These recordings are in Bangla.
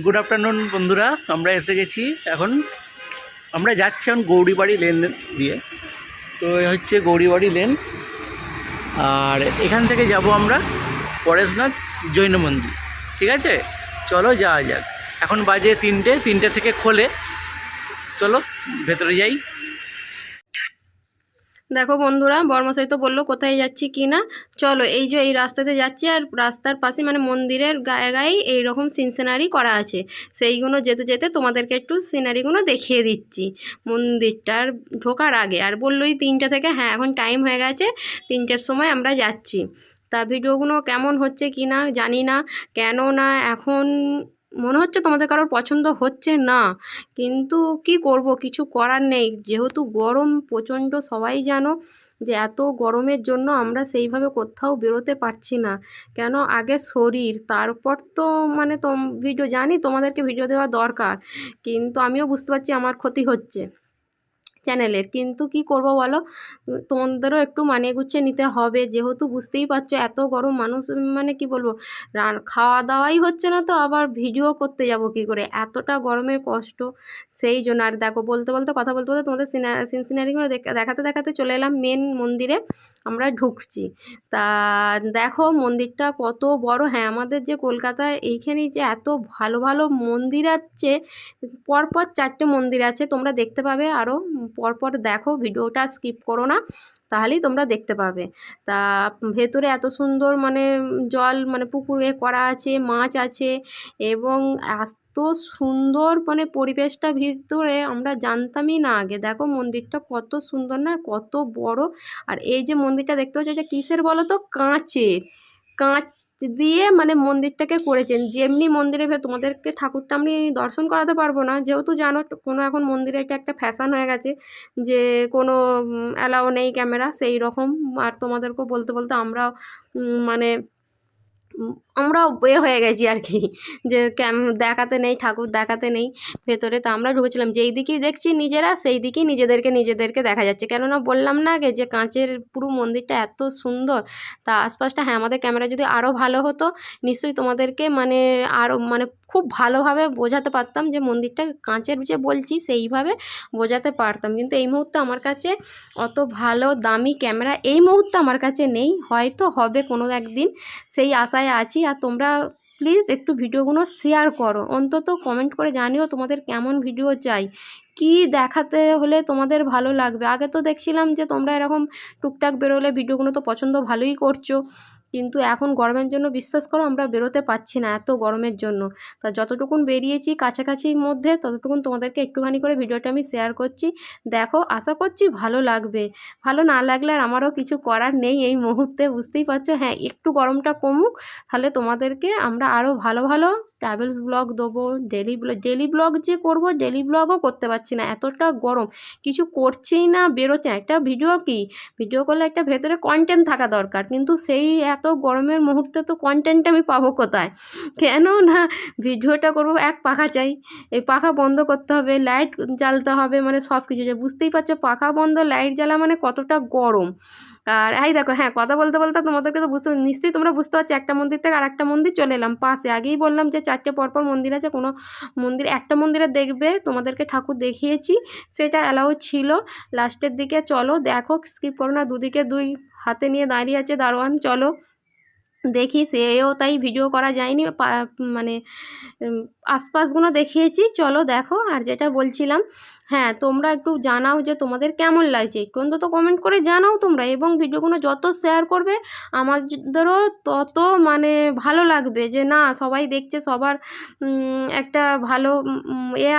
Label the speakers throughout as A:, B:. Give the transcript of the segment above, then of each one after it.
A: গুড আফটারনুন বন্ধুরা, আমরা এসে গেছি। এখন আমরা যাচ্ছি গৌরীবাড়ি লেন দিয়ে। তো এ হচ্ছে গৌরীবাড়ি লেন, আর এখান থেকে যাব আমরা পরেশনাথ জৈন মন্দির। ঠিক আছে, চলো যাওয়া যাক। এখন বাজে 3টে থেকে খোলে। চলো ভেতরে যাই।
B: দেখো বন্ধুরা, বর্মশাই তো বললো কোথায় যাচ্ছি কি না। চলো, এই যে এই রাস্তাতে যাচ্ছি, আর রাস্তার পাশে মানে মন্দিরের গায়ে গায়ে এইরকম সিনারি করা আছে। সেইগুলো যেতে যেতে তোমাদেরকে একটু সিনারিগুলো দেখিয়ে দিচ্ছি মন্দিরটার ঢোকার আগে। আর বললোই 3টে থেকে, হ্যাঁ এখন টাইম হয়ে গেছে, 3টের সময় আমরা যাচ্ছি। তা ভিডিওগুলো কেমন হচ্ছে কি না জানি না, কেন না এখন মনে হচ্ছে তোমাদের কারোর পছন্দ হচ্ছে না, কিন্তু কি করব, কিছু করার নেই। যেহেতু গরম প্রচণ্ড, সবাই জানো যে এত গরমের জন্য আমরা সেইভাবে কোথাও বেরোতে পারছি না। কেন, আগে শরীর, তারপর তো মানে ভিডিও, জানি তোমাদেরকে ভিডিও দেওয়া দরকার, কিন্তু আমিও বুঝতে পারছি আমার ক্ষতি হচ্ছে চ্যানেলের, কিন্তু কি করব বলো, তোমাদেরও একটু মানিয়ে গুছিয়ে নিতে হবে। যেহেতু বুঝতেই পারছো এত গরম, মানুষ মানে কি বলবো, খাওয়া দাওয়াই হচ্ছে না, তো আবার ভিডিও করতে যাব কি করে, এতটা গরমের কষ্ট। সেই জন্য আর দেখো, বলতে বলতে কথা বলতে বলতে তোমাদের সিনারিগুলো দেখাতে দেখাতে চলে এলাম মেন মন্দিরে। আমরা ঢুকছি। তা দেখো মন্দিরটা কত বড়। হ্যাঁ, আমাদের যে কলকাতায় এইখানেই যে এত ভালো ভালো মন্দির আছে, পরপর 4টে মন্দির আছে, তোমরা দেখতে পাবে আরও পরপর। দেখো, ভিডিওটা স্কিপ করো না, তাহলেই তোমরা দেখতে পাবে। তা ভেতরে এত সুন্দর মানে জল মানে পুকুরে করা আছে, মাছ আছে, এবং এত সুন্দর মানে পরিবেশটা ভিতরে আমরা জানতামই না আগে। দেখো মন্দিরটা কত সুন্দর না, কত বড়। আর এই যে মন্দিরটা দেখতে পাচ্ছ, এটা কিসের বলো তো, কাঁচের। কাঁচ দিয়ে মানে মন্দিরটাকে করেছেন। যেমনি মন্দিরে তোমাদেরকে ঠাকুরটা আমি দর্শন করাতে পারবো না, যেহেতু জানো কোনো এখন মন্দিরে এটা একটা ফ্যাশন হয়ে গেছে যে কোনো অ্যালাও নেই ক্যামেরা, সেই রকম। আর তোমাদেরকেও বলতে বলতে আমরাও মানে আমরাও হয়ে গেছি আর কি, যে দেখাতে নেই, ঠাকুর দেখাতে নেই ভেতরে। তো আমরা ঢুকেছিলাম, যেই দিকেই দেখছি নিজেরা, সেই দিকেই নিজেদেরকে দেখা যাচ্ছে। কেননা বললাম না আগে যে কাঁচের পুরো মন্দিরটা এত সুন্দর। তা আশপাশটা, হ্যাঁ আমাদের ক্যামেরা যদি আরও ভালো হতো, নিশ্চয়ই তোমাদেরকে মানে আরও মানে খুব ভালোভাবে বোঝাতে পারতাম যে মন্দিরটা কাঁচের, যে বলছি সেইভাবে বোঝাতে পারতাম। কিন্তু এই মুহূর্তে আমার কাছে অত ভালো দামি ক্যামেরা এই মুহূর্তে আমার কাছে নেই, হয়তো হবে কোনো একদিন, সেই আশায় আছি। আর তোমরা প্লিজ একটু ভিডিওগুলো শেয়ার করো, অন্তত কমেন্ট করে জানিও তোমাদের কেমন ভিডিও চাই, কি দেখাতে হলে তোমাদের ভালো লাগবে। আগে তো দেখছিলাম যে তোমরা এরকম টুকটাক বেরোলে ভিডিওগুলো তো পছন্দ ভালোই করছো, কিন্তু এখন গরমের জন্য বিশ্বাস করো আমরা বেরোতে পারছি না এত গরমের জন্য। তা যতটুকুন বেরিয়েছি কাছাকাছির মধ্যে, ততটুকুন তোমাদেরকে একটুখানি করে ভিডিওটা আমি শেয়ার করছি। দেখো, আশা করছি ভালো লাগবে। ভালো না লাগলে আর আমারও কিছু করার নেই এই মুহূর্তে, বুঝতেই পারছো। হ্যাঁ, একটু গরমটা কমুক, তাহলে তোমাদেরকে আমরা আরও ভালো ভালো ট্রাভেলস ব্লগ দেবো। ডেলি ব্লগ যে করব, ডেলি ব্লগও করতে পারছি না, এতটা গরম, কিছু করছেই না, বেরোচ্ছে না। একটা ভিডিও করলে একটা ভেতরে কন্টেন্ট থাকা দরকার, কিন্তু সেই এত গরমের মুহূর্তে তো কন্টেন্ট আমি পাবো কোথায়? কেন না ভিডিওটা করবো, এক পাখা চাই, এই পাখা বন্ধ করতে হবে, লাইট জ্বালতে হবে, মানে সব কিছু যে বুঝতেই পারছো, পাখা বন্ধ লাইট জ্বালা মানে কতটা গরম। আর এই দেখো, হ্যাঁ কথা বলতে বলতে তোমাদেরকে তো নিশ্চয়ই তোমরা বুঝতে পারছো, একটা মন্দির থেকে আর একটা মন্দির চলে এলাম পাশে। আগেই বললাম যে 4টে পরপর মন্দির আছে, কোনো মন্দির একটা মন্দিরে দেখবে তোমাদেরকে ঠাকুর দেখিয়েছি, সেটা অ্যালাউ ছিল লাস্টের দিকে। চলো দেখো, স্কিপ করো না, দুদিকে দুই হাতে নিয়ে দাঁড়িয়ে আছে দারোয়ান। চলো দেখি, সেও তাই ভিডিও করা যায়নি, মানে আশপাশগুলো দেখিয়েছি। চলো দেখো। আর যেটা বলছিলাম, হ্যাঁ তোমরা একটু জানাও যে তোমাদের কেমন লাগছে, একটু অন্তত কমেন্ট করে জানাও তোমরা, এবং ভিডিওগুলো যত শেয়ার করবে আমাদেরও তত মানে ভালো লাগবে, যে না সবাই দেখছে, সবার একটা ভালো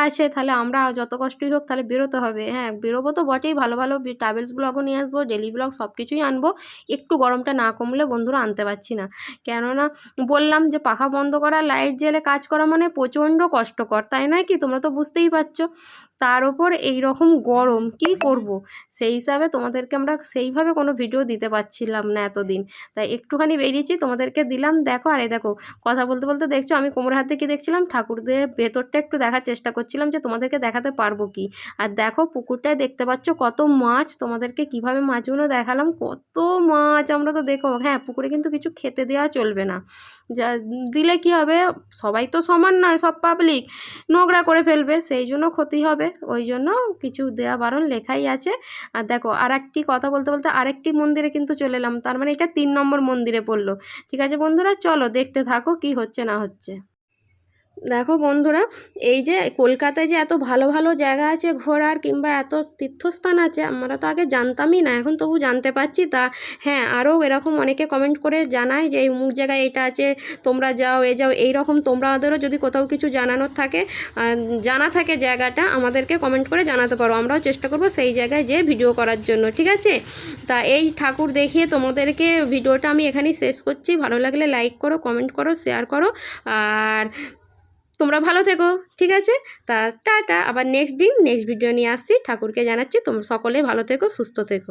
B: আছে, তাহলে আমরা যত কষ্টই হোক তাহলে বেরোতে হবে। হ্যাঁ বেরোবো তো বটেই, ভালো ভালো ট্রাভেলস ব্লগও নিয়ে আসবো, ডেলি ব্লগ সব কিছুই আনবো। একটু গরমটা না কমলে বন্ধুরা আনতে পারছি না, কেননা বললাম যে পাখা বন্ধ করা, লাইট জ্বেলে কাজ করা মানে প্রচণ্ড কষ্টকর, তাই নয় কি? তোমরা তো বুঝতেই পারছো। তার উপর ভয়ঙ্কর এই রকম গরম, কি করব সেই হিসাবে তোমাদেরকে আমরা সেইভাবে কোনো ভিডিও দিতে পারছিলাম না এতদিন, তাই একটুখানি বেরিয়েছি তোমাদেরকে দিলাম। দেখো, আর এই দেখো কথা বলতে বলতে দেখছো আমি কোমর হাতে কি দেখছিলাম, ঠাকুরদের ভেতরটা একটু দেখার চেষ্টা করছিলাম যে তোমাদেরকে দেখাতে পারবো কি। আর দেখো পুকুরটায় দেখতে পাচ্ছ কত মাছ, তোমাদেরকে কিভাবে মাছগুলো দেখালাম, কত মাছ। আমরা তো দেখো, হ্যাঁ পুকুরে কিন্তু কিছু খেতে দেওয়া চলবে না, যা দিলে কি হবে, সবাই তো সমান নয়, সব পাবলিক নোংরা করে ফেলবে, সেই জন্য ক্ষতি হবে, ওই জন্য কিছু দেওয়া বারণ লেখাই আছে। আর দেখো আর একটি কথা বলতে বলতে আরেকটি মন্দিরে কিন্তু চলে এলাম, তার মানে এটা 3 নম্বর মন্দিরে পড়লো। ঠিক আছে বন্ধুরা, চলো দেখতে থাকো কি হচ্ছে না হচ্ছে। দেখো বন্ধুরা, এই যে কলকাতায় যে এত ভালো ভালো জায়গা আছে ঘোরার, কিংবা এত তীর্থস্থান আছে, আমরা তো আগে জানতামই না, এখন তবু জানতে পারছি। তা হ্যাঁ, আরও এরকম অনেকে কমেন্ট করে জানায় যে অমুক জায়গায় এটা আছে, তোমরা যাও এ যাও, এইরকম তোমাদেরও যদি কোথাও কিছু জানানোর থাকে, জানা থাকে জায়গাটা, আমাদেরকে কমেন্ট করে জানাতে পারো, আমরাও চেষ্টা করবো সেই জায়গায় যেয়ে ভিডিও করার জন্য। ঠিক আছে, তা এই ঠাকুর দেখিয়ে তোমাদেরকে ভিডিওটা আমি এখানেই শেষ করছি। ভালো লাগলে লাইক করো, কমেন্ট করো, শেয়ার করো, আর তোমরা ভালো থেকো। ঠিক আছে, তা টাটা, আবার নেক্সট ভিডিও নিয়ে আসছি, ঠাকুরকে জানাচ্ছি তোমরা সকলে ভালো থেকো, সুস্থ থেকো।